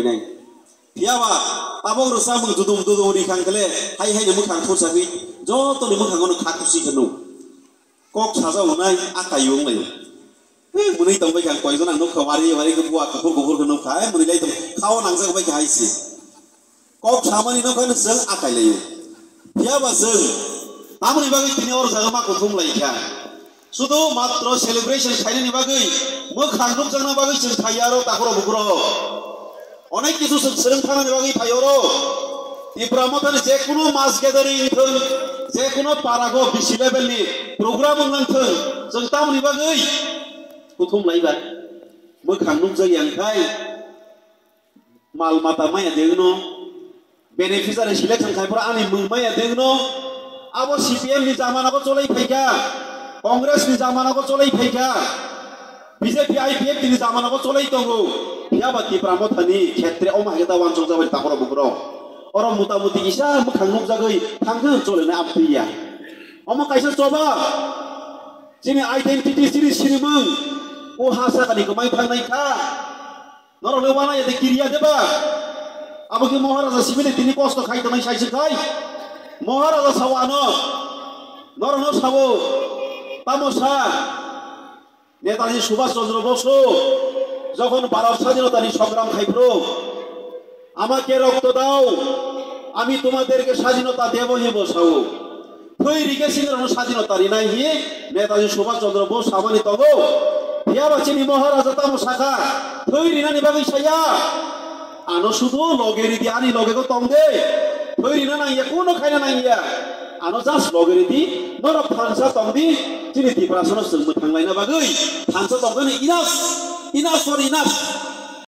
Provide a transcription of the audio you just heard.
này Piawa tabong rosa mung dudum ri khang kale hai hai nemu khang thursa gi jo to nemu khang ono khak si kanu kok saja unai akayung lai muni tong bai khang koi jona nok khawari wari ko buat ko kanu khai muni lai tong khaw nang ja bai khai si kok samani no kan seng akai lai Piawa seng amuni bagi tini or jaga ma ko thum lai kha sudu matro celebration khaini ni bagi mo khang nuk jang na bagi seng khayaro takro bukro অনেক কিছু শৃঙ্খলা বাকি Thyro ইব্রাহিমতার যে কোনো মাস gathering থন যে কোনো পারাগো BC লেভেলনি programme লাंथों जों तामनि बागै कुथुम लाइबा मोखां नुक जायांखाय माल माता माया देगनो बेनिफिशियारि सिलेक्शन खायफोरा आंनि मुंमाया देगनो आबो सीपीएम नि जामानाखौ चलै फैगा कांग्रेस नि जामानाखौ चलै फैगा बीजेपी आईपीएफ नि जामानाखौ चलै दंगो Piawa Ibrahim Thani क्षेत्र अमा हेदा वानसं जाबाय ताखरा बुग्रो अरम मुतामुति इसा मोखां नुक जागै थांगो चलेना आमफैया अमा कायसा चबा जिनि आइडेन्टिटी जिनि सिरिमों ओ हासा कानि गमाय थांनायखा नरले वाना यदि किरिया देबा आबोके महाराजा सिबिले तिनि कष्ट खाइदनाय साइसखाय महाराजा सावानो नरनो सावो तामसा नेताजी सुभाष चंद्र बसु যখন ভারত স্বাধীনতার সংগ্রাম খাইপ্রো আমাকে রক্ত দাও আমি তোমাদেরকে স্বাধীনতা দেব হে বসাও তৈরি গেছিলেন স্বাধীনতার নাই হি নেতাজি সুভাষ চন্দ্র বোস সামানি তগো হিয়াবাচিনি মহারাজা তাম শাখা তৈরি না নিবাগৈ সাইয়া আনো শুধু লগেরি দি আনি লগেগো তংদে তৈরি না নাই কোনো খাইনা নাই ইয়া আনো জাস্ট লগেরি দি নর ফানসা তংদি যিনি দিপ্রাসন जों थांलायना बागै फानसा तंगोन enough for enough